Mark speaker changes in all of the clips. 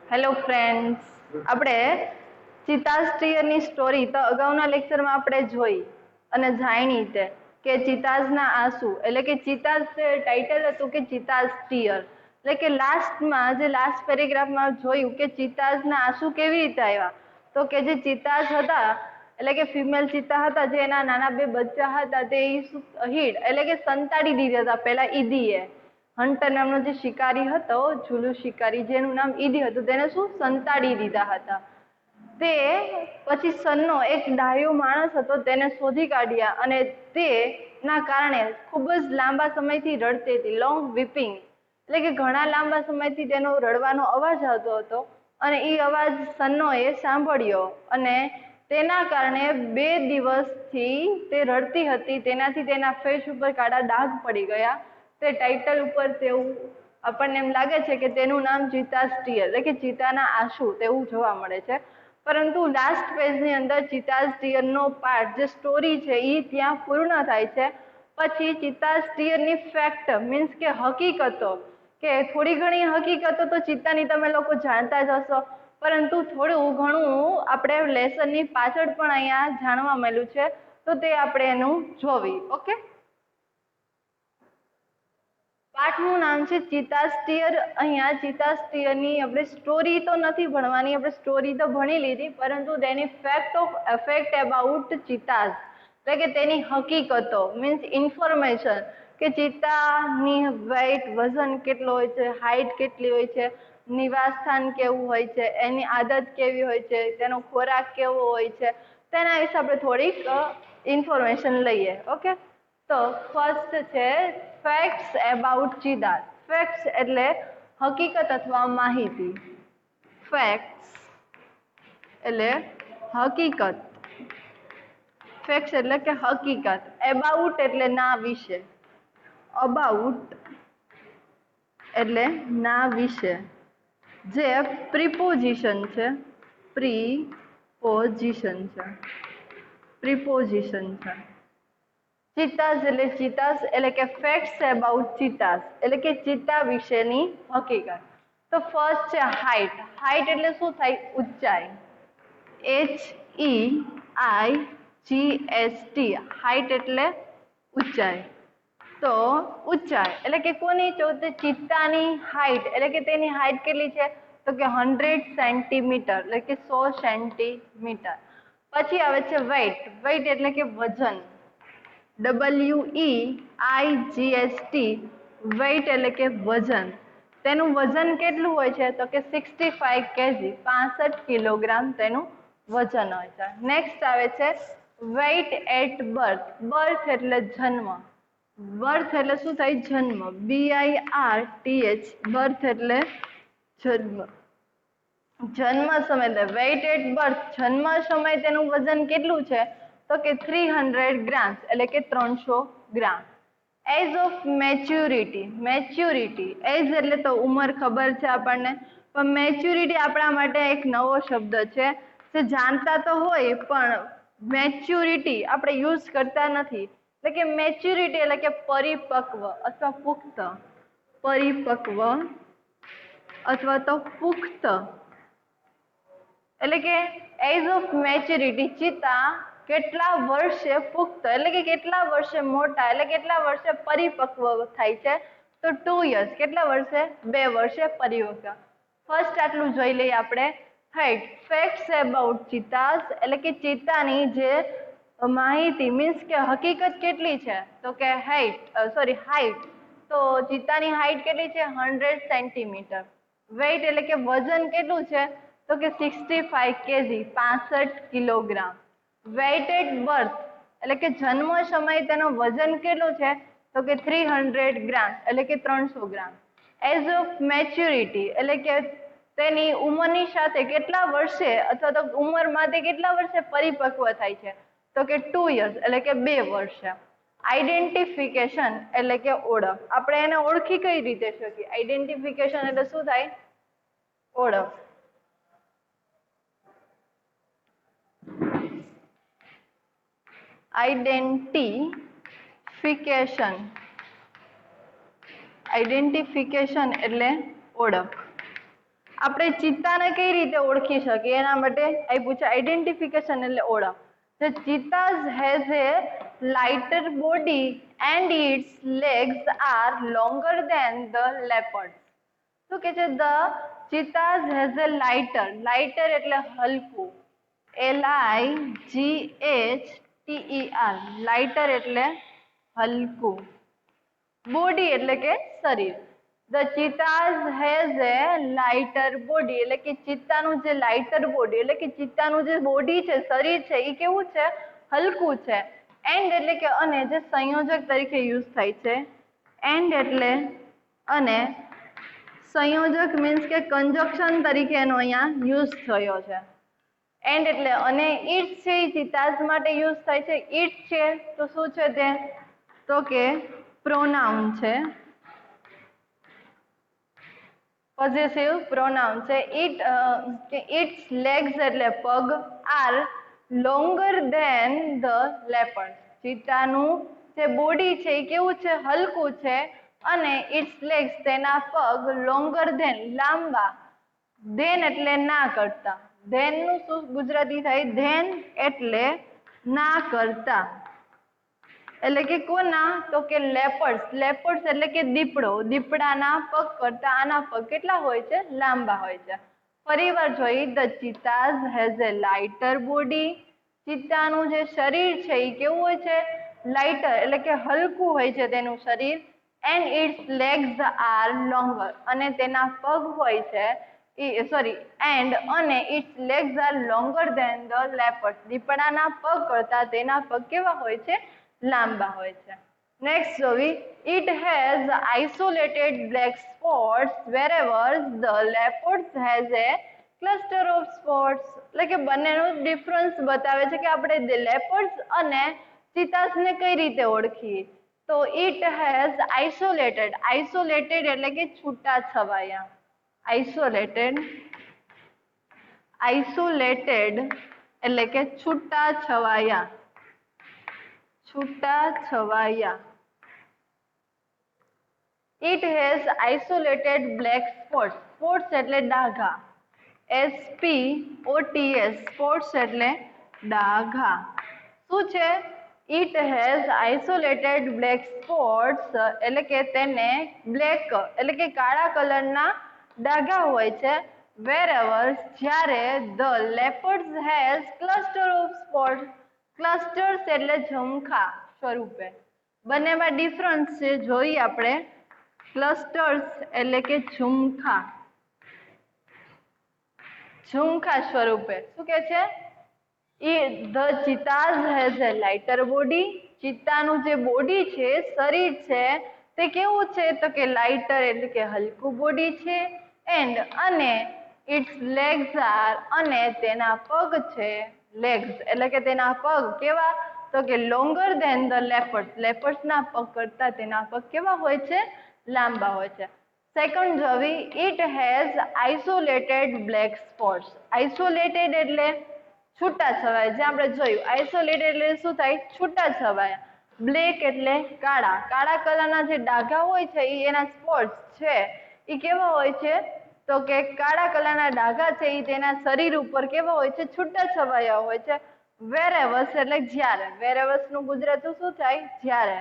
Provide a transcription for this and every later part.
Speaker 1: Hello friends, આપણે ચિતાસ્ટ્રિયરની story તો અગાઉના લેક્ચરમાં આપણે જોઈ અને જાણી તે કે ચિતાઝના આંસુ એટલે કે ચિતાઝ ટાઇટલ હતું કે ચિતાસ્ટ્રિયર એટલે કે લાસ્ટ પેરેગ્રાફમાં જોયું કે ચિતાઝના આંસુ કેવી રીતે આવ્યા. તો કે જે ચિતાઝ હતા એટલે કે ફિમેલ ચિત્તા હતા, જે એના નાના બે બચ્ચા હતા તે હિડ એટલે કે સંતાડી દીધા હતા પહેલા ઈદીએ. હન્ટર નામનો જે શિકારી હતો, ઝુલુ શિકારી, જેનું નામ ઈદી હતું, તેને શું સંતાડી દીધા હતા. તે પછી સનનો એક ડાહ્યો માણસ હતો, તેને શોધી કાઢ્યા અને તેના કારણે ખૂબ જ લાંબા સમયથી રડતી હતી. લોંગ વીપિંગ એટલે કે ઘણા લાંબા સમયથી તેનો રડવાનો અવાજ આવતો હતો અને એ અવાજ સન્નોએ સાંભળ્યો અને તેના કારણે 2 દિવસથી તે રડતી હતી. તેનાથી તેના ફેસ ઉપર કાળા ડાઘ પડી ગયા. તે ટાઇટલ ઉપર તેવું આપણને એમ લાગે છે કે તેનું નામ ચિતાસ્ટ્રિયર એટલે કે ચિતાના આંસુ તેવું જોવા મળે છે. પરંતુ લાસ્ટ પેજની અંદર ચિતાસ્ટ્રિયરનો પાર્ટ જે સ્ટોરી છે એ ત્યાં પૂર્ણ થાય છે. પછી ચિતાસ્ટ્રિયરની ફેક્ટ મીન્સ કે હકીકતો, કે થોડી ઘણી હકીકતો તો ચિત્તાની તમે લોકો જાણતા જ હશો, પરંતુ થોડું ઘણું આપણે લેસનની પાછળ પણ અહીંયા જાણવા મળ્યું છે, તો તે આપણે એનું જોવી. ઓકે, પાઠનું નામ છે ચિતાસ્ટ્રિયર. અહીંયા ચિતાસ્ટ્રિયરની આપણે સ્ટોરી તો નથી ભણવાની, આપણે સ્ટોરી તો ભણી લીધી, પરંતુ તેની ફેક્ટ અબાઉટ ચિતાઝ એટલે કે તેની હકીકતો મીન્સ ઇન્ફોર્મેશન, કે ચિત્તાની વેઇટ વજન કેટલો હોય છે, હાઇટ કેટલી હોય છે, નિવાસ સ્થાન કેવું હોય છે, એની આદત કેવી હોય છે, તેનો ખોરાક કેવો હોય છે, તેના વિશે આપણે થોડીક ઇન્ફોર્મેશન લઈએ. ઓકે, તો ફર્સ્ટ છે ફેક્ટ્સ અબાઉટ ચિતાઝ. ફેક્ટ્સ એટલે હકીકત અથવા માહિતી. ફેક્ટ્સ એટલે હકીકત. ફેક્ટ્સ એટલે કે હકીકત. અબાઉટ એટલે ના વિશે. અબાઉટ એટલે ના વિશે. જે પ્રિપોઝિશન છે, પ્રિપોઝિશન છે, પ્રિપોઝિશન છે. ચિતાઝ એટલે કે ફેક્ટ્સ અબાઉટ ચિતાઝ એટલે કે ચિત્તા વિશેની હકીકત. તો ફર્સ્ટ છે હાઇટ. હાઇટ એટલે શું થાય? ઊંચાઈ. HEIGHT. હાઇટ એટલે ઊંચાઈ. તો ઊંચાઈ એટલે કે કોની? ચિત્તાની હાઇટ એટલે કે તેની હાઇટ કેટલી છે? તો કે 100 સેન્ટીમીટર એટલે કે 100 સેન્ટીમીટર. પછી આવે છે વેઇટ. વેઇટ એટલે કે વજન. WEIGHT. વેઇટ એટલે કે વજન. તેનું વજન કેટલું હોય છે? તો કે 65 kg, 65 કિલોગ્રામ તેનું વજન હોય છે. નેક્સ્ટ આવે છે વેઇટ એટ બર્થ. બર્થ એટલે જન્મ. બર્થ એટલે શું થાય? જન્મ. BIRTH. બર્થ એટલે જન્મ. જન્મ સમય એટલે વેઇટ એટ બર્થ, જન્મ સમય તેનું વજન કેટલું છે? તો કે 300 ગ્રામ એટલે કે 300 gram. Age of maturity. Maturity age એટલે તો ઉંમર ખબર છે આપણને, પણ મેચ્યુરિટી આપણા માટે એક નવો શબ્દ છે જે જાણતા તો હોય પણ મેચ્યુરિટી આપણે યુઝ કરતા નથી. એટલે કે મેચ્યુરિટી એટલે કે પરિપક્વ અથવા પુખ્ત. પરિપક્વ અથવા તો પુખ્ત એટલે કે એજ ઓફ મેચ્યુરિટી. ચિત્તા કેટલા વર્ષે પુખ્ત એટલે કે કેટલા વર્ષે મોટા એટલે કેટલા વર્ષે પરિપક્વ થાય છે? તો 2 years. કેટલા વર્ષે? 2 વર્ષે પરિપક્વ. ફર્સ્ટ આટલું જોઈ લઈએ આપણે. હાઇટ. ફેક્ટ્સ અબાઉટ ચિતાઝ એટલે કે ચિત્તાની જે માહિતી મીન્સ કે હકીકત કેટલી છે? તો કે હાઇટ. તો ચિત્તાની હાઇટ કેટલી છે? 100 સેન્ટીમીટર. વેઇટ એટલે કે વજન કેટલું છે? તો કે 65 kg, 65 kilogram. Weight at birth એટલે કે જન્મ સમયે તેનો વજન કેટલું છે? તો કે 300 ગ્રામ એટલે કે 300 ગ્રામ. એજ ઓફ મેચ્યુરિટી એટલે કે તેની ઉંમરની સાથે કેટલા વર્ષે અથવા તો ઉંમરમાં તે કેટલા વર્ષે પરિપક્વ થાય છે? તો કે 2 years એટલે કે 2 વર્ષે. આઈડેન્ટિફિકેશન એટલે કે ઓળખ. આપણે એને ઓળખી કઈ રીતે શકીએ? આઈડેન્ટિફિકેશન એટલે શું થાય? ઓળખ. આઈડેન્ટિફિકેશન. આઈડેન્ટિફિકેશન એટલે ઓળખ. આપણે ચિત્તાને કઈ રીતે ઓળખી શકીએ એના માટે આપ્યું છે આઈડેન્ટિફિકેશન એટલે ઓળખ. The cheetahs has a lighter body and its legs are longer than the leopards. શું કે છે? The cheetahs has a lighter એટલે હલકું, LIGHTER, લાઇટર એટલે હલકું, બોડી એટલે કે શરીર. The cheetahs has a lighter body એટલે કે ચિત્તાનું જે લાઇટર બોડી એટલે કે ચિત્તાનું જે બોડી છે, શરીર છે, એ કેવું છે? હલકું છે. એન્ડ એટલે કે અને જે સંયોજક તરીકે યુઝ થાય છે. એન્ડ એટલે અને, સંયોજક મીન્સ કે કંજક્શન તરીકે એનો અહીંયા યુઝ થયો છે. એન્ડ એટલે અને, ઇટ્સ છે એ ચિતાઝ માટે યુઝ થાય છે. ઇટ્સ છે તો શું છે તે? તો કે પ્રોનાઉન છે, પોઝેસિવ પ્રોનાઉન છે. ઇટ્સ લેગ્સ એટલે પગ, are longer than the leopard, ચિત્તાનું જે બોડી છે એ કેવું છે? હલકું છે. અને ઇટ્સ લેગ્સ તેના પગ લોંગર ધેન લાંબા, ધેન એટલે ના કરતા, ધેન નું શું ગુજરાતી થાય? ધેન એટલે ના કરતા, એટલે કે કોના? તો કે લેપર્ડ્સ. લેપર્ડ્સ એટલે કે દીપડો, દીપડાના પગ કરતા આના પગ કેટલા હોય છે? લાંબા હોય છે. ફરીવાર જોઈ. The cheetahs has a lighter body, ચિત્તાનું જે શરીર છે એ કેવું હોય છે? લાઇટર એટલે કે હલકું હોય છે તેનું શરીર. And its legs are longer, અને તેના પગ હોય છે અને its legs are longer than the leopard, દીપડાના પગ કરતા તેના પગ કેવા હોય છે? લાંબા હોય છે. નેક્સ્ટ જોવી. It has isolated black spots wherever the leopard has a cluster of spots, એટલે કે બંનેનું ડિફરન્સ બતાવે છે કે આપણે લેપર્ડ્સ અને ચિતાસને કઈ રીતે ઓળખીએ. તો ઇટ હેઝ આઇસોલેટેડ, આઇસોલેટેડ એટલે કે છૂટા છવાયા, આઇસોલેટેડ એટલે કે છૂટા છવાયા, છૂટા છવાયા. It has isolated black spots, spots એટલે ડાઘા, SPOTS, સ્પોટ્સ એટલે ડાઘા. શું છે? It has isolated black spots એટલે કે તેને બ્લેક એટલે કે કાળા કલરના ડાઘા હોય છે. વેરએવર જ્યારે the leopards has cluster of spots, clusters એટલે ઝુમખા સ્વરૂપે. બંનેમાં ડિફરન્સ છે, જોઈએ આપણે. ક્લસ્ટર્સ એટલે કે ઝુમખા, ઝુમખા સ્વરૂપે. શું કે છે? The cheetahs has a lighter body, ચિત્તાનું જે બોડી છે, શરીર છે, તે કેવું છે? તો કે લાઇટર એટલે કે હલકું બોડી છે. એન્ડ અને ઇટ્સ લેગ્સ આર, અને તેના પગ છે, લેગ્સ એટલે કે તેના પગ કેવા? તો કે લોંગર ધેન ધ લેપર્ડ્સ, લેપર્ડ્સના પગ કરતા તેના પગ કેવા હોય છે? લાંબા હોય છે. સેકન્ડ જોવી. It has isolated black spots, isolated એટલે છૂટા છવાયા, જે આપણે જોયું. આઇસોલેટેડ એટલે શું થાય? છૂટા છવાયા. બ્લેક એટલે કાળા, કાળા કલરના જે ડાઘા હોય છે એ એના સ્પોટ્સ છે એ કેવા હોય છે? તો કે કાળા કલરના ડાઘા છે એ તેના શરીર ઉપર કેવા હોય છે? છૂટા છવાયા હોય છે. વેરએવર્સ એટલે જ્યારે, વેરએવર્સ નું ગુજરાતી શું થાય? જ્યારે,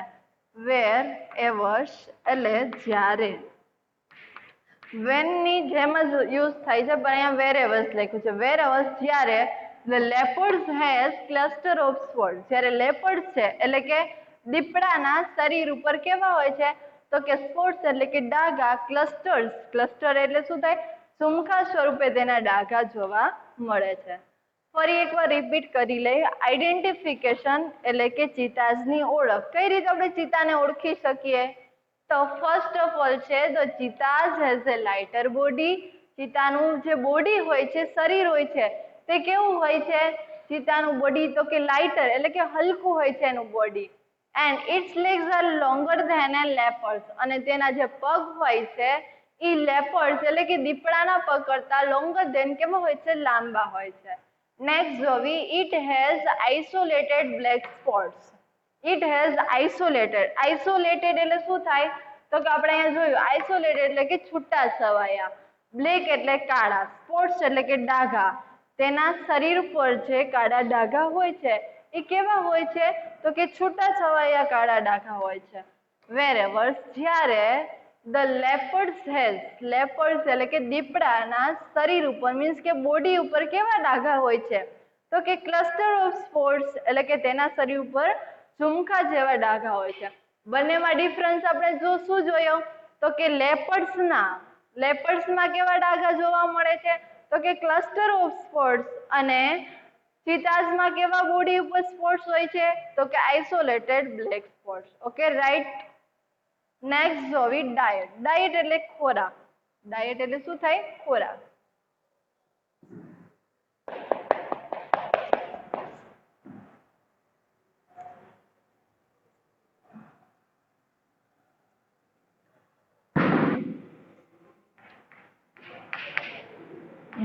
Speaker 1: વેરએવર્સ એટલે જ્યારે. વેન ની જેમ જ યુઝ થાય છે, પણ અહીંયા વેરએવર્સ લખ્યું છે. વેરએવર્સ જ્યારે the leopards has cluster of spots, જ્યારે લેપર્ડ છે એટલે કે દીપડાના શરીર ઉપર કેવા હોય છે? તો કે સ્પોટ્સ એટલે કે ડાઘા, ક્લસ્ટર્સ, ક્લસ્ટર એટલે શું થાય? ઝુમખા સ્વરૂપે તેના ડાઘા જોવા મળે છે. ફરી એકવાર રિપીટ કરી લઈએ. આઈડેન્ટિફિકેશન એટલે કે ચિતાઝની ઓળખ. કઈ રીતે આપણે ચિતાને ઓળખી શકીએ? તો ફર્સ્ટ ઓફ ઓલ છે the cheetahs has a lighter body, ચિતાનું જે બોડી હોય છે, શરીર હોય છે, તે કેવું હોય છે? ચિતાનું બોડી તો કે લાઇટર એટલે કે હલકું હોય છે એનું body. And its legs are longer than a leopards, અને તેના જે પગ હોય છે એ લેપર્ડ્સ એટલે કે દીપડાના પગ કરતા લોંગર ધેન કેવા હોય છે? લાંબા હોય છે. નેક્સ્ટ જોવી. It has isolated black spots, it has isolated, isolated એટલે શું થાય? તો કે આપણે અહીંયા જોયું આઇસોલેટેડ એટલે કે છૂટા છવાયા. બ્લેક એટલે કાળા, સ્પોટ્સ એટલે કે ડાઘા. તેના શરીર પર જે કાળા ડાઘા હોય છે એ કેવા હોય છે? તો કે છૂટા છવાયા કાળા ડાઘા હોય છે. wherever જ્યારે the leopards has, leopards એટલે કે દીપડાના શરીર ઉપર મીન્સ કે બોડી ઉપર કેવા ડાઘા હોય છે? તો કે ક્લસ્ટર ઓફ સ્પોટ્સ એટલે કે તેના શરીર ઉપર ઝુમખા જેવા ડાઘા હોય છે. બંનેમાં ડિફરન્સ આપણે શું જોયો? તો કે લેપર્ડ્સમાં કેવા ડાઘા જોવા મળે છે? તો કે ક્લસ્ટર ઓફ સ્પોટ્સ. અને ચીતાઝમાં કેવા બોડી ઉપર સ્પોટ્સ હોય છે? તો કે isolated black spots. Okay, right. Next જોવી ડાયટ. ડાયટ એટલે ખોરાક. ડાયટ એટલે શું થાય? ખોરાક.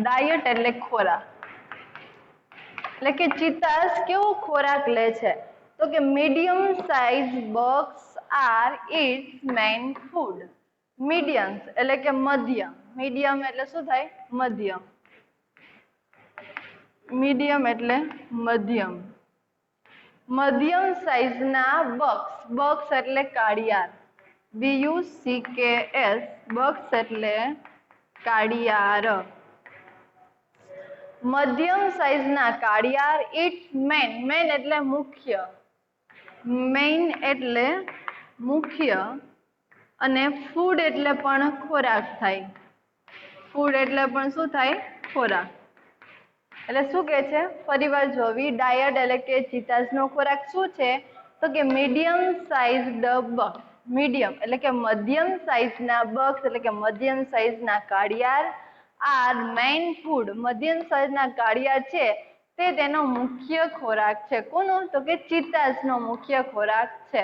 Speaker 1: ડાયટ એટલે ખોરાક. એટલે કે ચિત્તાઝ કેવો ખોરાક લે છે? તો કે medium size bugs are its main food. Mediums એટલે કે મધ્યમ. મીડિયમ એટલે શું થાય? મધ્યમ. મીડિયમ એટલે મધ્યમ. મધ્યમ સાઇઝના બગ્સ એટલે કાળિયાર. BUCKS બગ્સ એટલે કાળિયાર. મધ્યમ સાઇઝના કાળિયાર ઇટ્સ મેન એટલે મુખ્ય. મેઇન એટલે મુખ્ય. અને ફૂડ એટલે પણ ખોરાક થાય. ફૂડ એટલે પણ શું થાય? ખોરાક. એટલે શું કહે છે? ફરીવાર જોવી. ડાયટ એટલે કે ચિત્તાઝનો ખોરાક શું છે? તો કે મીડિયમ સાઇઝડ બગ. મીડિયમ એટલે કે મધ્યમ સાઇઝના બગ્સ એટલે કે મધ્યમ સાઇઝના કાળિયાર આર મેઇન ફૂડ. મધ્યમ સાઇઝના કાળિયાર છે તે તેનો મુખ્ય ખોરાક છે. કોનો? તો કે ચિત્તાઝનો મુખ્ય ખોરાક છે.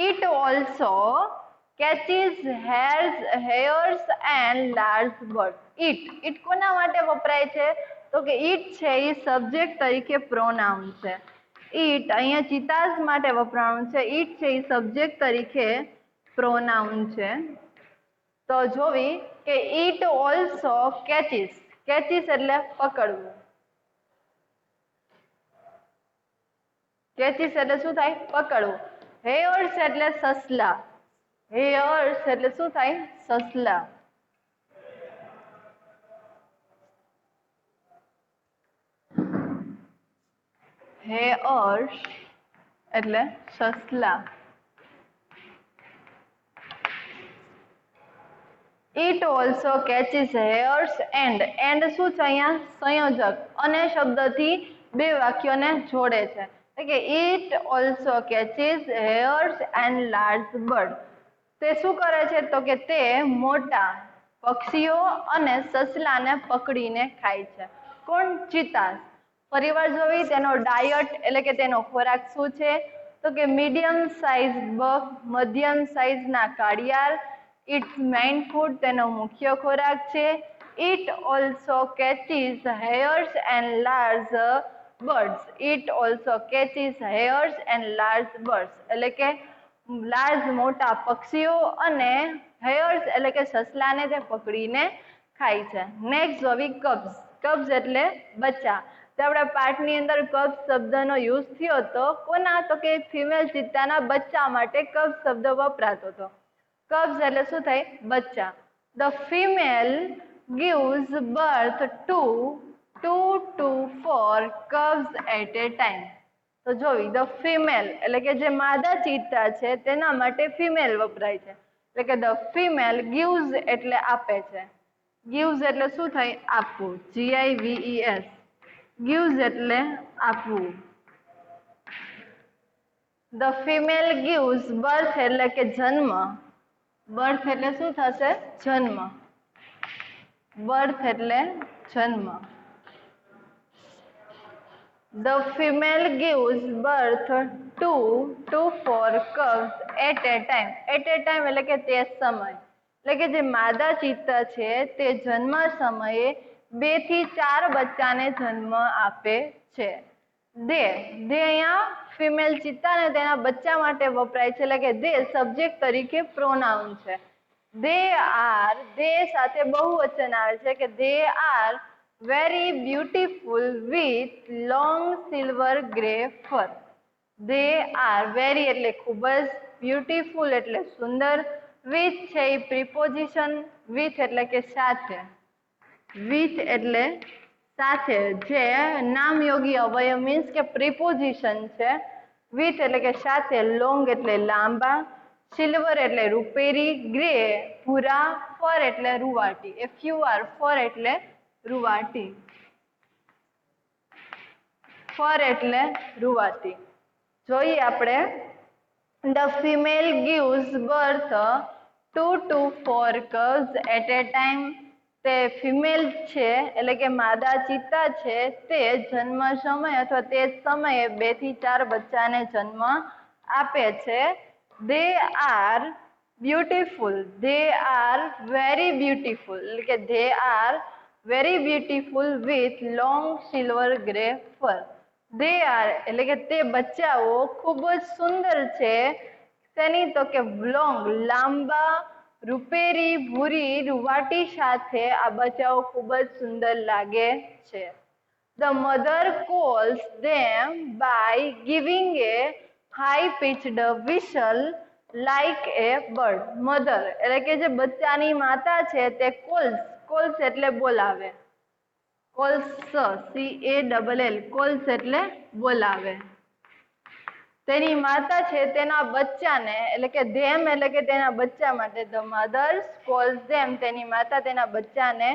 Speaker 1: It also catches hares and large birds. It કોના માટે વપરાય છે? તો કે ઇટ છે એ સબ્જેક્ટ તરીકે પ્રોનાઉન છે. ઇટ અહીંયા ચિત્તાઝ માટે વપરાયું છે. ઇટ છે એ સબ્જેક્ટ તરીકે પ્રોનાઉન છે. તો જોવી કે ઇટ ઓલ્સો કેચીસ. કેચીસ એટલે પકડવું. કેચીસ એટલે શું થાય? પકડવું. હેયર્સ એટલે સસલા. હેયર્સ એટલે શું થાય? સસલા. હેયર્સ એટલે સસલા. It also catches hares and શું છે અહીંયા? સંયોજક. અને શબ્દથી બે વાક્યોને જોડે છે. કે it also catches hares and large bird. તે શું કરે છે? તો કે તે મોટા પક્ષીઓ અને સસલાને પકડીને ખાય છે. કોણ? ચિત્તાઝ. ફરીવાર જોવી. તેનો ડાયટ એટલે કે તેનો ખોરાક શું છે? તો કે મીડિયમ સાઇઝ બગ. મધ્યમ સાઇઝના કાળિયાર. Its main food. તેનો મુખ્ય ખોરાક છે. It also catches hares and large birds. It also catches hares and large birds એટલે કે લાર્જ મોટા પક્ષીઓ અને હેયર્સ એટલે કે સસલાને તે પકડીને ખાય છે. નેક્સ્ટ જોવી કબ્સ. કબ્સ એટલે બચ્ચા. તો આપણા પાઠની અંદર કબ્સ શબ્દનો યુઝ થયો હતો. કોના? તો કે ફિમેલ ચિત્તાના બચ્ચા માટે કબ્સ શબ્દ વપરાતો હતો. કબ્સ એટલે શું થાય? બચ્ચા. The female gives birth to 2 to 4 cubs at a time. તો જોવી ધ ફિમેલ એટલે કે જે માદા ચિત્તા છે તેના માટે ફિમેલ વપરાય છે. એટલે કે ધ ફિમેલ gives એટલે આપે છે. gives એટલે શું થાય? આપવું. GIVES. gives એટલે આપવું. ધ ફિમેલ gives birth એટલે કે જન્મ. બર્થ એટલે શું થશે? જન્મ. બર્થ એટલે જન્મ. The female gives birth to 4 cubs at a time. At a time એટલે કે તે સમય. એટલે કે જે માદા ચિત્તા છે તે જન્મ સમયે 2 થી 4 બચ્ચાને જન્મ આપે છે. દે અહીંયા ફિમેલ ચિત્તા ને તેના બચ્ચા માટે વપરાય છે. એટલે કે દે સબ્જેક્ટ તરીકે પ્રોનાઉન છે. દે આર, દે સાથે બહુવચન આવે છે કે they are very beautiful with long silver grey fur. They are very એટલે ખૂબ જ, બ્યુટીફુલ એટલે સુંદર, વિથ છે એ પ્રિપોઝિશન, વિથ એટલે કે સાથે, વિથ એટલે સાથે, જે નામયોગી અવયવ મીન્સ કે પ્રિપોઝિશન છે. વિથ એટલે કે સાથે, લોંગ એટલે લાંબા, સિલ્વર એટલે રૂપેરી, ગ્રે ભૂરા, ફર એટલે રૂવાટી. FUR ફર એટલે રૂવાટી, ફર એટલે રૂવાટી. જોઈએ આપણે, the female gives birth 2 to 4 cubs at a time. તે ફિમેલ છે એટલે કે માદા ચિત્તા છે તે જન્મ સમય અથવા તે સમયે 2 થી 4 બચ્ચાને જન્મ આપે છે. They are beautiful, they are very beautiful એટલે કે they are very beautiful with long silver grey fur. They are એટલે કે તે બચ્ચાઓ ખૂબ જ સુંદર છે. તેની તો કે લોંગ લાંબા, રૂપેરી ભૂરી રૂવાટી સાથે આ બચ્ચાઓ ખૂબ જ સુંદર લાગે છે. The mother calls them by giving a high pitched whistle like a bird. Mother એટલે કે જે બચ્ચાની માતા છે તે કોલ્સ, કોલ્સ એટલે બોલાવે, કોલ્સ CALL, કોલ્સ એટલે બોલાવે. તેની માતા છે તેના બચ્ચાને એટલે કે ધેમ એટલે કે તેના બચ્ચા માટે, ધ મધર્સ કોલ્સ ધેમ તેની માતા તેના બચ્ચાને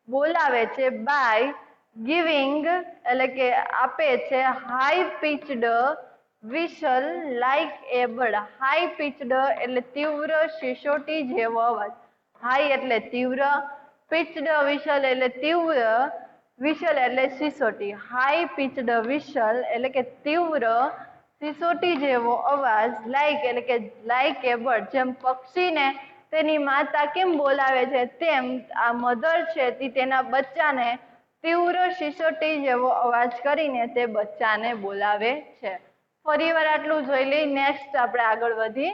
Speaker 1: બોલાવે છે, બાય ગિવિંગ એટલે કે આપે છે, high પિચડ Vishal like a bird. High પિચડ એટલે તીવ્ર સિસોટી જેવો અવાજ, હાઈ એટલે તીવ્ર, પિચડ વિશલ એટલે તીવ્ર, વિશલ એટલે સિસોટી. હાઈ પિચડ વિશલ એટલે કે તીવ્ર સિસોટી જેવો અવાજ, લાઈક એટલે કે લાઈક એ બર્ડ જેમ પક્ષીને તેની માતા કેમ બોલાવે છે તેમ આ મધર છે તે તેના બચ્ચાને તીવ્ર સિસોટી જેવો અવાજ કરીને તે બચ્ચાને બોલાવે છે. ફરીવાર આટલું જોઈ લઈ. નેક્સ્ટ આપણે આગળ વધી.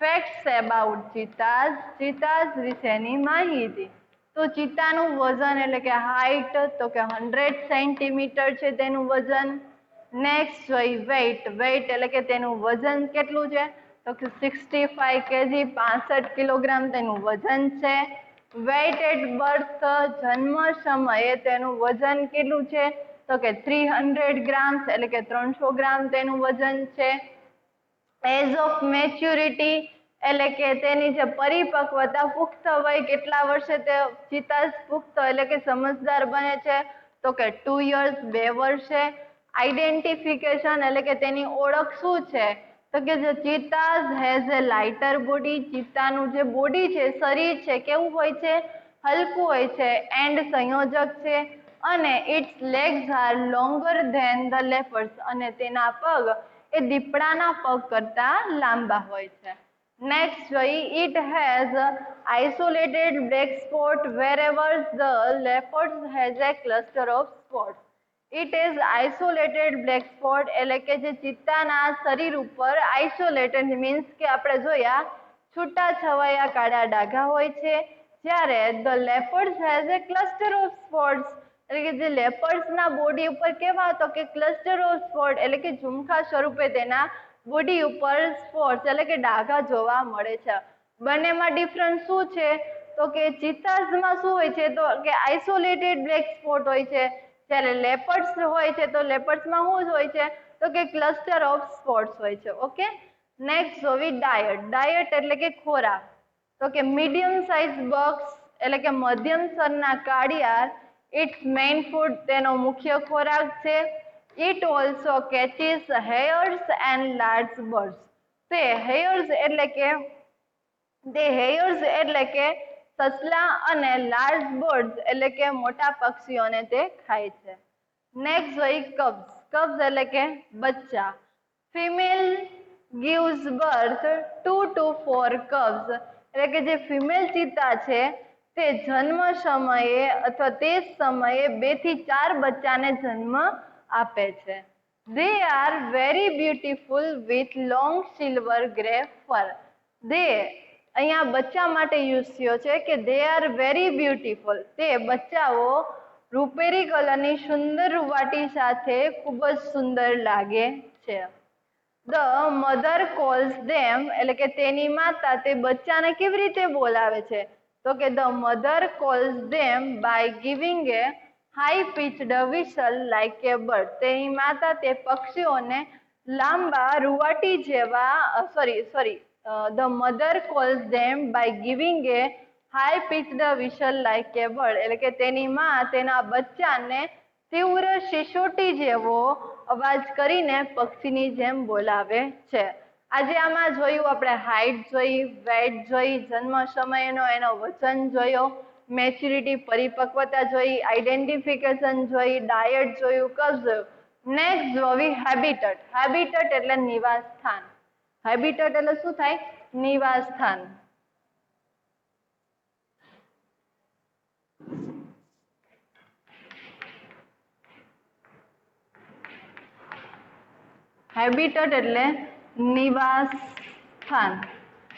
Speaker 1: ફેક્ટ્સ અબાઉટ ચિતાઝ, ચિતાઝ વિશેની માહિતી. તો ચિત્તાનું વજન એટલે કે હાઈટ તો કે 100 સેન્ટીમીટર છે તેનું વજન. નેક્સ્ટ જોઈ વેઇટ, વેઇટ એટલે કે તેનું વજન કેટલું છે તો કે 65 kg, 65 કિલોગ્રામ તેનું વજન છે. વેઇટ એટ બર્થ, જન્મ સમયે તેનું વજન કેટલું છે તો કે 300 ગ્રામ્સ એટલે કે 300 ગ્રામ તેનું વજન છે. એજ ઓફ મેચ્યોરિટી એટલે કે તેની જે પરિપક્વતા, પુખ્ત વય કેટલા વર્ષે તે ચિત્તાઝ પુખ્ત એટલે કે સમજદાર બને છે તો કે 2 years 2 વર્ષે. આઈડેન્ટિફિકેશન એટલે કે તેની ઓળખ શું છે તો કે જે ચિત્તાઝ હેઝ એ લાઇટર બોડી, ચિત્તાનું જે બોડી છે શરીર છે કેવું હોય છે હલકું હોય છે, એન્ડ સંયોજક છે, અને its legs are longer than the leopards અને તેના પગ એ દીપડાના પગ કરતા લાંબા હોય છે. નેક્સ્ટ જોઈ, it has isolated black spot wherever the leopards has a cluster of spots. It is isolated black spot એટલે કે જે ચિત્તાના શરીર ઉપર આઇસોલેટેડ મીન્સ કે આપણે જોયા છૂટા છવાયા કાળા ડાઘા હોય છે, જ્યારે the leopards has a cluster of spots એટલે કે જે લેપર્સના બોડી ઉપર કેવા તો કે ક્લસ્ટર ઓફ સ્પોટ એટલે કે ઝુમખા સ્વરૂપે તેના બોડી ઉપર સ્પોટ્સ એટલે કે ડાઘા જોવા મળે છે. બંનેમાં ડિફરન્સ શું છે તો કે ચિત્તાઝમાં શું હોય છે તો કે આઇસોલેટેડ બ્લેક સ્પોટ હોય છે, જ્યારે લેપર્સ હોય છે તો લેપર્સમાં શું હોય છે તો કે ક્લસ્ટર ઓફ સ્પોટ્સ હોય છે. ઓકે. નેક્સ્ટ જોવી ડાયટ. ડાયટ એટલે કે ખોરાક. તો કે મીડિયમ સાઇઝ બક્સ એટલે કે મધ્યમ સ્તરના કાળિયાર, ઇટ્સ મેઇન ફૂડ તેનો મુખ્ય ખોરાક છે. It also catches hares and large birds. તે હેયર્સ એટલે કે સસલા અને લાર્જ બર્ડ્સ એટલે કે મોટા પક્ષીઓને તે ખાય છે. નેક્સ્ટ જોઈ કબ્સ. કબ્સ એટલે કે બચ્ચા. Female gives birth 2 to 4 cubs એટલે કે જે ફિમેલ ચિત્તા છે તે જન્મ સમયે અથવા તે સમયે 2 થી 4 બચ્ચાને જન્મ આપે છે. They are very beautiful with long silver grey fur. They અહીંયા બચ્ચા માટે યુઝ થયો છે કે દે આર વેરી બ્યુટીફુલ. તે બચ્ચાઓ રૂપેરી કલરની સુંદર રૂવાટી સાથે ખૂબ જ સુંદર લાગે છે. ધ મધર કોલ્સ ધેમ એટલે કે તેની માતા તે બચ્ચાને કેવી રીતે બોલાવે છે? તો કે the mother calls them by giving a high pitched whistle like a bird. તેની માતા તે પક્ષીઓને લાંબા રૂવાટી જેવા the mother calls them by giving a high pitched whistle like a bird એટલે કે તેની માં તેના બચ્ચાને તીવ્ર શિશોટી જેવો અવાજ કરીને પક્ષીની જેમ બોલાવે છે. આજે આમાં જોયું આપણે હાઇટ જોઈ, વેટ જોઈ, જન્મ સમયનો એનો વજન જોયો, મેચ્યુરિટી પરિપક્વતા જોઈ, આઈડેન્ટિફિકેશન જોઈ, ડાયટ જોયું, કફ જોયું. નેક્સ્ટ જોવી હેબિટટ. હેબિટટ એટલે નિવાસ સ્થાન. હેબિટટ એટલે શું થાય? નિવાસ સ્થાન. હેબિટટ એટલે નિવાસ સ્થાન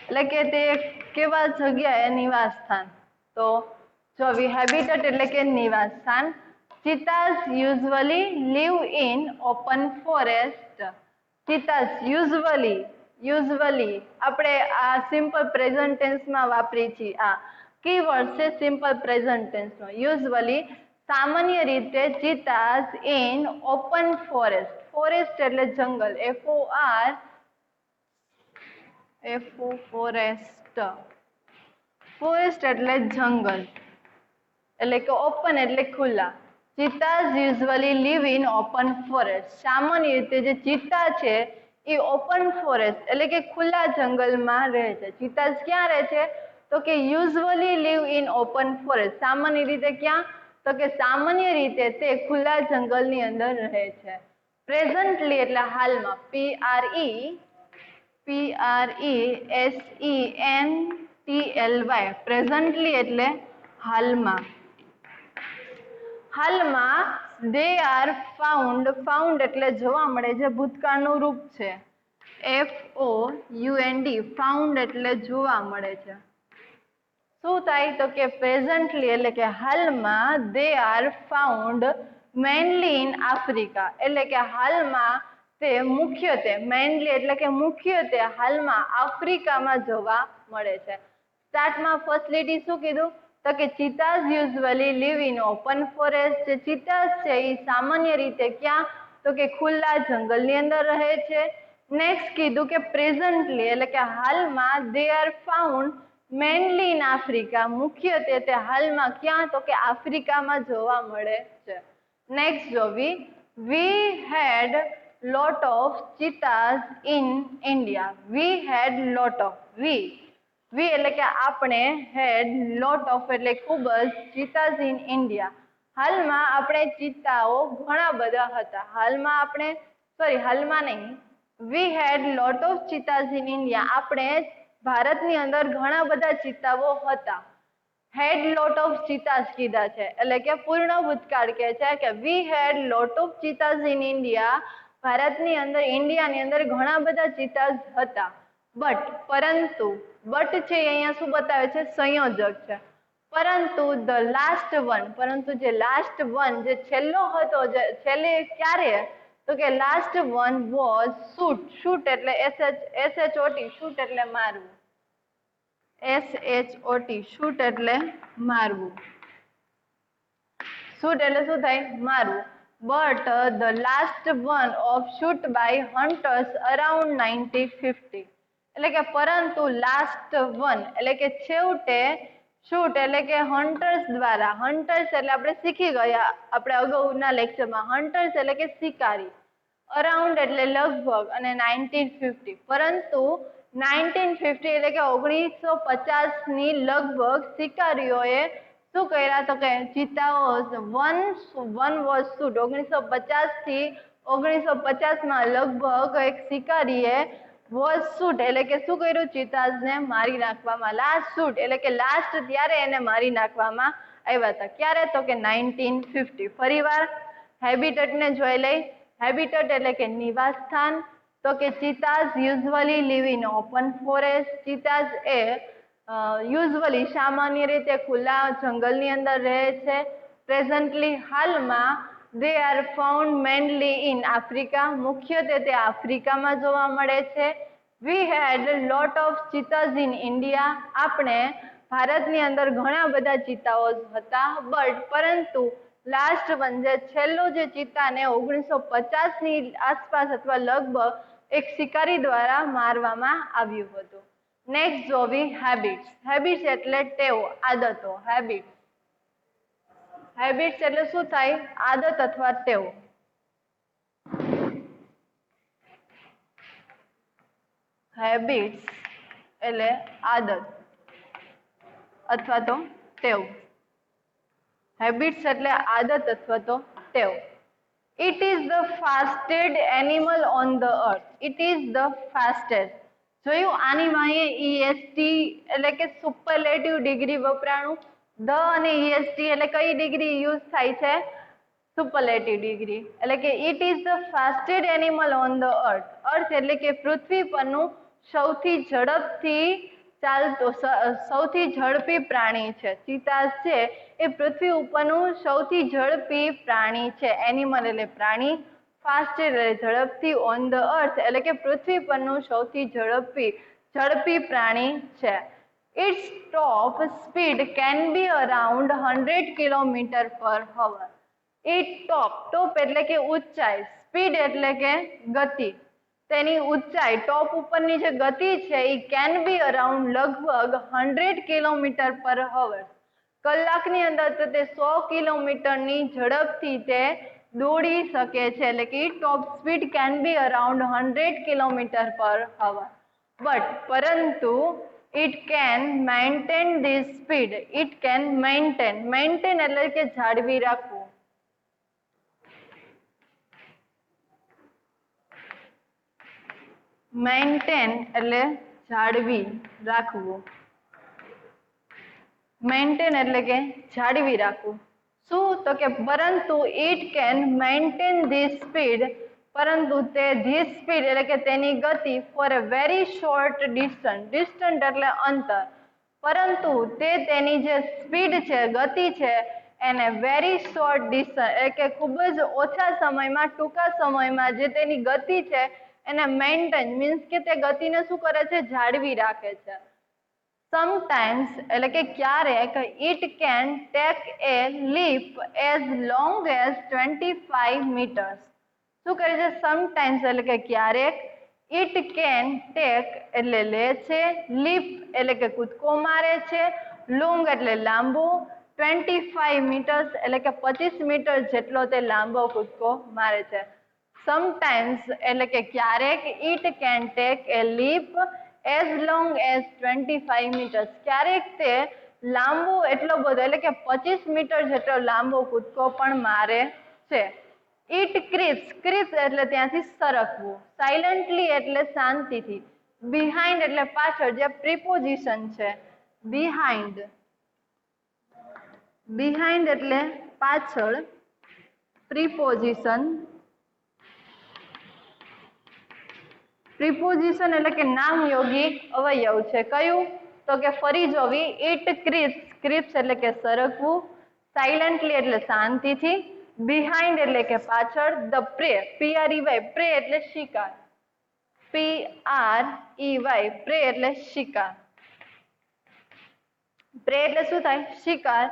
Speaker 1: એટલે કે તે કેવા જગ્યાએ નિવાસ સ્થાન. તો જો હેબિટટ એટલે કે નિવાસ સ્થાન. Cheetahs usually live in open forest. Cheetahs usually આપણે આ સિમ્પલ પ્રેઝન્ટ ટેન્સમાં વાપરી છીએ. આ કીવર્ડ છે સિમ્પલ પ્રેઝન્ટ ટેન્સનો. યુઝ્યુઅલી સામાન્ય રીતે ચિતાઝ ઇન ઓપન ફોરેસ્ટ. ફોરેસ્ટ એટલે જંગલ. ફોરેસ્ટ. ફોરેસ્ટ એટલે જંગલ એટલે કે ઓપન એટલે ખુલ્લા. Cheetahs usually live in open forest. સામાન્ય રીતે જે ચિત્તા છે એ ઓપન ફોરેસ્ટ એટલે કે ખુલ્લા જંગલમાં રહે છે. ચિતાઝ ક્યાં રહે છે? તો કે usually live in open forest. સામાન્ય રીતે ક્યાં? તો કે સામાન્ય રીતે તે ખુલ્લા જંગલની અંદર રહે છે. પ્રેઝન્ટલી એટલે હાલમાં. PRESENTLY. પ્રેઝન્ટલી એટલે હાલમાં. હાલમાં દે આર ફાઉન્ડ. ફાઉન્ડ એટલે જોવા મળે, જે ભૂતકાળનું રૂપ છે. FOUND. ફાઉન્ડ એટલે જોવા મળે છે. શું થાય? તો કે પ્રેઝન્ટલી એટલે કે હાલમાં they are found mainly in Africa એટલે કે હાલમાં તે મુખ્યત્વે, મેઇનલી એટલે કે મુખ્યત્વે હાલમાં આફ્રિકામાં જોવા મળે છે. સ્ટાર્ટમાં ફર્સ્ટલીટી શું કીધું? તો કે cheetahs usually live in open forest. જે ચિતાઝ છે એ સામાન્ય રીતે ક્યાં? તો કે ખુલ્લા જંગલની અંદર રહે છે. નેક્સ્ટ કીધું કે પ્રેઝન્ટલી એટલે કે હાલમાં they are found mainly in Africa. મુખ્યત્વે તે હાલમાં ક્યાં? તો કે આફ્રિકામાં જોવા મળે છે. નેક્સ્ટ જોવી we had lot of cheetahs in India. We had lot of. We એટલે કે આપણે, હેડ લોટ ઓફ એટલે ખૂબ જ, ચિતાઝ ઇન ઇન્ડિયા હાલમાં આપણે ચિત્તાઓ ઘણા બધા હતા. હાલમાં નહીં. વી had lot of cheetahs in India. આપણે ભારતની અંદર ઘણા બધા ચિત્તાઓ હતા. હેડ લોટ ઓફ ચિતાઝ કીધા છે એટલે કે પૂર્ણ ભૂતકાળ કહે છે કે વી had lot of cheetahs in India. ભારતની અંદર, ઇન્ડિયાની અંદર ઘણા બધા ચિતાઝ હતા. પરંતુ છે અહીંયા શું બતાવે છે? સંયોજક છે. પરંતુ ધ લાસ્ટ વન. પરંતુ જે લાસ્ટ વન, જે છેલ્લો હતો, છેલ્લે ક્યારે? તો કે last one was shoot. Shoot એટલે SHOT. શૂટ એટલે મારવું. SHOT. શૂટ એટલે મારવું. શૂટ એટલે શું થાય? મારવું. But the last one of shoot by hunters around 1950. એટલે કે પરંતુ લાસ્ટ વન એટલે કે છેવટે, શૂટ એટલે કે હન્ટર્સ દ્વારા. હન્ટર્સ એટલે આપણે શીખી ગયા આપણે અગાઉના લેક્ચરમાં. હન્ટર્સ એટલે કે શિકારી. અરાઉન્ડ એટલે લગભગ અને 1950. પરંતુ 1950 એટલે કે 1950ની લગભગ શિકારીઓએ શું કર્યા? તો કે ચિત્તાઓ વન વોઝ શૂટ. 1950 થી 1950માં લગભગ એક શિકારીએ વોઝ શૂટ એટલે કે શું કર્યું? ચિતાઝને મારી નાખવામાં. લાસ્ટ શૂટ એટલે કે લાસ્ટ ત્યારે એને મારી નાખવામાં આવ્યા હતા. ક્યારે? તો કે 1950. ફરીવાર હેબિટટને જોઈ લઈ. હેબિટટ એટલે કે નિવાસ સ્થાન. તો કે cheetahs usually live in open forest. Cheetahs એ યુઝવલી સામાન્ય રીતે ખુલ્લા જંગલની અંદર રહે છે. પ્રેઝન્ટલી હાલમાં they are found mainly in Africa, મુખ્યત્વે તે આફ્રિકામાં જોવા મળે છે. We had lot of cheetahs in India, આપણે ભારતની અંદર ઘણા બધા ચિત્તાઓ હતા, પરંતુ લાસ્ટ વન જે છેલ્લો જે ચિત્તાને 1950 ની આસપાસ અથવા લગભગ એક શિકારી દ્વારા મારવામાં આવ્યું હતું. નેક્સ્ટ જોવી હેબિટ્સ. હેબિટ્સ એટલે ટેવ, આદતો. હેબિટ્સ એટલે શું થાય? આદત અથવા ટેવ. હેબિટ્સ એટલે આદત અથવા તો ટેવ. હેબિટ્સ એટલે આદત અથવા તો ટેવ. It is the fastest animal on the earth. It is the fastest. જોયું આની વાંહે EST એટલે કે સુપરલેટિવ ડિગ્રી વપરાણું. ધ અને EST એટલે કઈ ડિગ્રી યુઝ થાય છે? Superlative degree. એટલે કે it is the fastest animal on the earth. Earth એટલે કે પૃથ્વી પરનું સૌથી ઝડપથી ચાલતો સૌથી ઝડપી પ્રાણી છે. ચિતાઝ છે એ પૃથ્વી ઉપરનું સૌથી ઝડપી પ્રાણી છે. એનિમલ એટલે પ્રાણી, ફાસ્ટ એટલે ઝડપથી, ઓન ધ અર્થ એટલે કે પૃથ્વી પરનું સૌથી ઝડપી પ્રાણી છે. Its top speed can be around 100 kilometre per hour. ટોપ એટલે કે ઊંચાઈ, સ્પીડ એટલે કે ગતિ. તેની ઊંચાઈ, ટોપ ઉપરની જે ગતિ છે એ કેન બી અરાઉન્ડ લગભગ 100 કિલોમીટર પર અવર. કલાકની અંદર તો તે 100 કિલોમીટરની ઝડપથી તે દોડી શકે છે. એટલે કે ટોપ speed can be around 100 kilometre per અવર. પરંતુ it can maintain this speed. It can maintain એટલે કે જાળવી રાખવું. મેન્ટેન એટલે જાળવી રાખવું. મેન્ટેન એટલે કે જાળવી રાખવું. શું? તો કે પરંતુ it can maintain this speed, પરંતુ તે ધીસ સ્પીડ એટલે કે તેની ગતિ for a very short distance. Distance એટલે અંતર. પરંતુ તે તેની જે સ્પીડ છે, ગતિ છે, એને વેરી શોર્ટ ડિસ્ટન્સ એટલે કે ખૂબ જ ઓછા સમયમાં, ટૂંકા સમયમાં જે તેની ગતિ છે એને મેન્ટેન મીન્સ કે તે ગતિને શું કરે છે? જાળવી રાખે છે. સમટાઇમ્સ એટલે કે ક્યારેક it can take a leap as long as 25 metres. શું કરે છે? સમટાઇમ્સ એટલે કે ક્યારેક, ઇટ કેન ટેક એટલે લે છે, લીપ એટલે કે કૂદકો મારે છે, લોંગ એટલે લાંબુ, 25 મીટર્સ એટલે કે 25 મીટર જેટલો તે લાંબો કૂદકો મારે છે. સમટાઇમ્સ એટલે કે ક્યારેક, it can take a leap as long as 25 metres. ક્યારેક તે લાંબુ એટલો બધો એટલે કે 25 મીટર જેટલો લાંબો કૂદકો પણ મારે છે. ઇટ ક્રીપ્સ એટલે ત્યાંથી સરકવું. સાયલન્ટલી એટલે શાંતિથી. બિહાઇન્ડ એટલે પાછળ, જે પ્રિપોઝિશન છે બિહાઇન્ડ. બિહાઇન્ડ એટલે પાછળ, પ્રિપોઝિશન. પ્રિપોઝિશન એટલે કે નામયોગી અવયવ છે. કયું? તો કે ફરી જોવી. ઇટ ક્રીપ્સ એટલે કે સરકવું. સાયલન્ટલી એટલે શાંતિથી. બિહાઇન્ડ એટલે કે પાછળ. ધ પ્રે, PREY, પ્રે એટલે શિકાર. PREY, પ્રે એટલે શિકાર. પ્રે એટલે શું થાય? શિકાર.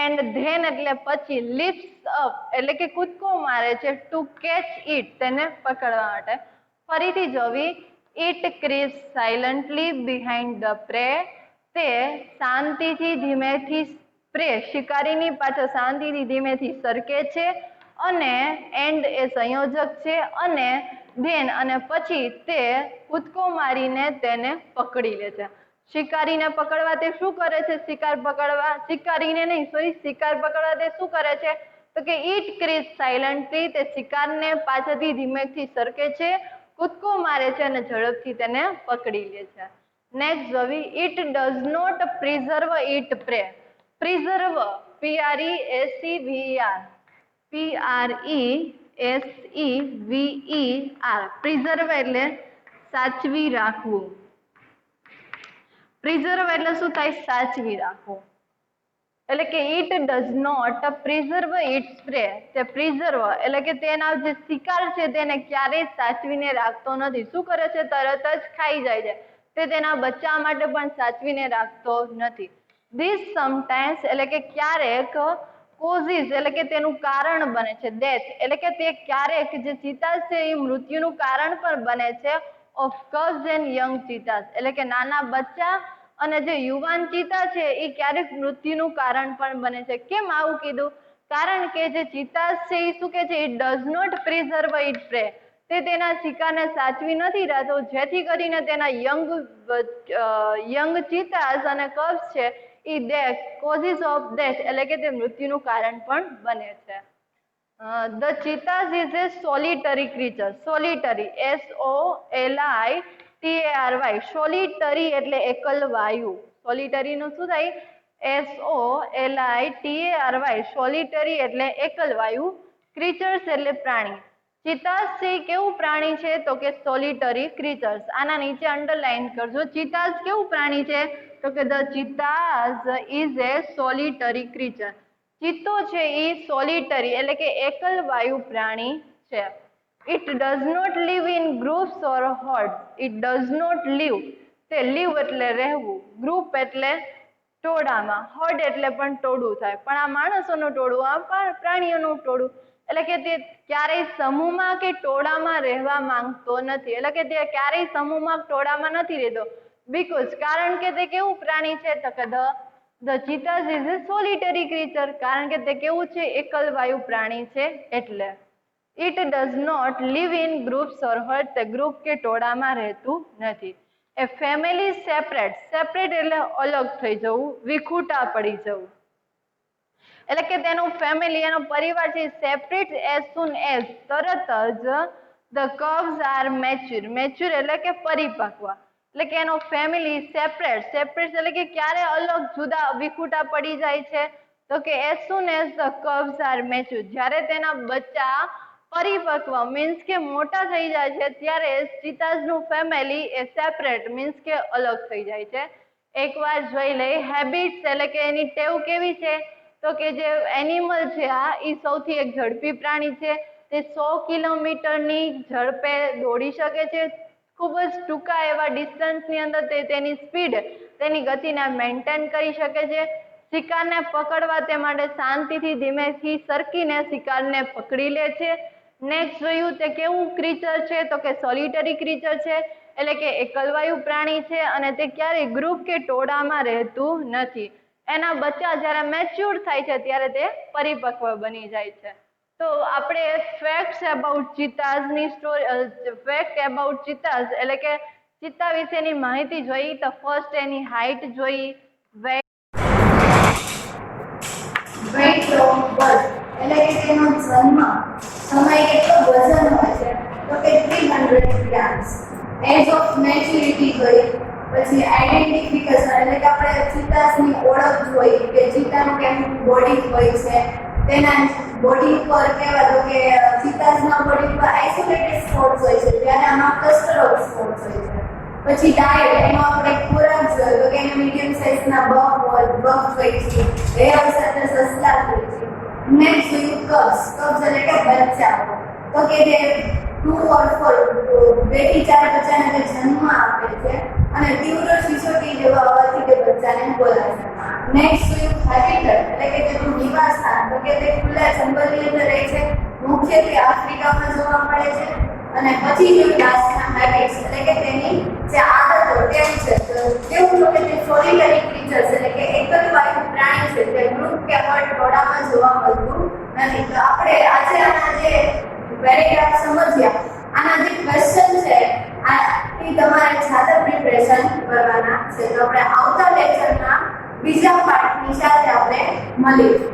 Speaker 1: એન્ડ ધેન એટલે પછી, લિફ્ટ્સ અપ એટલે કે કૂદકો મારે છે, ટુ કેચ ઇટ તેને પકડવા માટે. ફરીથી જોવી. ઇટ ક્રીપ્સ સાયલન્ટલી બિહાઇન્ડ ધ પ્રે. તે શાંતિથી ધીમેથી પ્રે શિકારીની પાછળ શાંતિથી ધીમેથી સરકે છે. અને એન્ડ એ સંયોજક છે. અને ધેન અને પછી તે કૂદકો મારીને તેને પકડી લે છે. શિકારીને પકડવા તે શું કરે છે? શિકાર પકડવા તે શું કરે છે? તો કે ઇટ ક્રીપ્સ સાયલન્ટલી, તે શિકારને પાછળથી ધીમેથી સરકે છે, કૂદકો મારે છે અને ઝડપથી તેને પકડી લે છે. નેક્સ્ટ જોવી. It does not preserve it prey. Preserve, PRESEVER. Preserve એટલે સાચવી રાખવું. પ્રિઝર્વ એટલે શું થાય? સાચવી રાખવું. એટલે કે it does not preserve its prey. તે પ્રિઝર્વ એટલે કે તેના જે શિકાર છે તેને ક્યારેય સાચવીને રાખતો નથી. શું કરે છે? તરત જ ખાઈ જાય છે. તે તેના બચ્ચા માટે પણ સાચવીને રાખતો નથી. ધીસ સમટાઈમ્સ એટલે કે ક્યારેક, કોઝિસ એટલે કે તેનું કારણ બને છે, ડેથ એટલે કે તે ક્યારેક જે ચિતા છે એ મૃત્યુનું કારણ પણ બને છે, ઓફ cubs એન્ડ યંગ ચિતાસ એટલે કે નાના બચ્ચા અને જે યુવાન ચિતા છે એ ક્યારેક મૃત્યુનું કારણ પણ બને છે. કેમ આવું કીધું? કારણ કે જે ચિતાસ છે એ શું કે છે? It does not preserve it prey. તે તેના શિકારને સાચવી નથી રહેતો, જેથી કરીને તેના યંગ ચિતાસ અને કબ્સ છે એ ડેથ, કોઝિસ ઓફ ડેથ એટલે કે તે મૃત્યુનું કારણ પણ બને છે. The cheetahs is a solitary creature. Solitary, SOLITARY. Solitary એટલે એકલવાયુ. સોલિટરી નું શું થાય? SOLITARY. સોલિટરી એટલે એકલવાયુ. ક્રીચર્સ એટલે પ્રાણી. ચિતાસ છે કેવું પ્રાણી છે? તો કે સોલિટરી ક્રીચર્સ. આના નીચે અંડરલાઈન કરજો. ચિતાસ કેવું પ્રાણી છે? તો કે the cheetahs is a solitary creature. ચિત્તો છે એ સોલિટરી એટલે કે એકલવાયુ પ્રાણી છે. It does not live in groups or herds. It does not live, તે લીવ એટલે રહેવું, ગ્રુપ એટલે ટોળામાં, હર્ડ એટલે પણ ટોળું થાય, પણ આ માણસોનું ટોળું, આ પ્રાણીઓનું ટોળું, એટલે કે તે ક્યારેય સમૂહમાં કે ટોળામાં રહેવા માંગતો નથી. એટલે કે તે ક્યારેય સમૂહમાં ટોળામાં નથી રહેતો. બીકોઝ કારણ કે તે કેવું પ્રાણી છે? તો કે the cheetahs is a solitary creature. કારણ કે તે કેવું છે? એકલવાયુ પ્રાણી છે એટલે. It does not live in groups or herd. તે ગ્રુપ કે ટોળામાં રહેતું નથી. એ ફેમિલી સેપરેટ. સેપરેટ એટલે અલગ થઈ જવું, વિખૂટા પડી જવું. એટલે કે તેનું ફેમિલી, એનો પરિવાર છે સેપરેટ એઝ સુન એઝ, તરત જ the cubs are mature. Mature એટલે કે પરિપક્વ. એટલે કે એનો ફેમિલી સેપરેટ. સેપરેટ એટલે કે ક્યારે અલગ, જુદા, વિખૂટા પડી જાય છે? તો કે as soon as the cubs are mature. જ્યારે તેના બચ્ચા પરિપક્વ મીન્સ કે મોટા થઈ જાય છે ત્યારે ચિતાસનું ફેમિલી એ સેપરેટ મીન્સ કે અલગ થઈ જાય છે. એકવાર જોઈ લઈ હેબિટ્સ એટલે કે એની ટેવ કેવી છે? તો કે જે એનિમલ છે એ સૌથી એક ઝડપી પ્રાણી છે. તે 100 કિલોમીટરની ઝડપે દોડી શકે છે. ખૂબ જ ટૂંકા એવા ડિસ્ટન્સની અંદર તે તેની સ્પીડ, તેની ગતિને મેન્ટેન કરી શકે છે. શિકારને પકડવા તે માટે શાંતિથી, ધીમેથી સરકીને શિકારને પકડી લે છે. નેક્સ્ટ જોયું તે કેવું ક્રીચર છે? તો કે સોલિટરી ક્રીચર છે. એટલે કે એકલવાયુ પ્રાણી છે અને તે ક્યારેય ગ્રુપ કે ટોળામાં રહેતું નથી. એના બચ્ચા જ્યારે મેચ્યોર થાય છે ત્યારે તે પરિપક્વ બની જાય છે. તો આપણે ફેક્ટ્સ અબાઉટ ચિતાઝની સ્ટોરી, ફેક્ટ અબાઉટ ચિતાઝ એટલે કે ચિત્તા વિશેની માહિતી જોઈ. તો ફર્સ્ટ એની હાઈટ જોઈ,
Speaker 2: વેઇટ ઓફ બર્થ એટલે કે તેનો જન્મ સમય કેટલો વજન હોય છે? તો કે 300 ગ્રામ્સ. એજ ઓફ મેચ્યોરિટી જોઈ. પછી આઈડેન્ટિફિકેશન એટલે કે આપણે ચિતાસની ઓળખ જોઈ કે ચિતાનું કેવું બોડી હોય છે. તેના બોડી પર કેવા? તો કે ચિતાસના બોડી પર આઇસોલેટેડ સ્પોટ્સ હોય છે, જ્યારે આમાં ક્લસ્ટર ઓફ સ્પોટ્સ હોય છે. પછી ડાયટ, એમાં આપણે ખોરાક જોઈએ તો કે એને મીડિયમ સાઇઝના બફ હોય છે, રેયર સાથે સસલા હોય છે. નેક્સ્ટ જોયું કબ્સ. કબ્સ એટલે કે બચ્ચાઓ. તો કે જે 2 or 4 2 થી 4 બચ્ચાને તે જન્મ આપે છે અને તીવ્ર સિસોટી જેવા અવાજથી તે બચ્ચાને બોલાવે છે. નેક્સ્ટ જોયું હેબિટેટ એટલે કે તેનું નિવાસસ્થાન. તો કે તે ખુલ્લા જંગલની અંદર રહે છે, મુખ્યત્વે આફ્રિકામાં જોવા મળે છે. અને પછી જોયું લાસ્ટના હેબિટ્સ એટલે કે તેની જે આદતો, ટેવ છે. કેવું? તો કે તે સોલિટરી ક્રીચર્સ એટલે કે એકલવાયુ પ્રાણી છે, તે ગ્રુપ કે ટોળામાં જોવા મળતું નથી. તો આપણે આજે આના જે પેરેગ્રાફ સમજ્યા, આના જે ક્વેશ્ચન છે એ તમારે જાતે પ્રિપરેશન કરવાના છે. તો આપણે આવતા લેક્ચરના બીજા પાર્ટની સાથે આપણે મળીશું.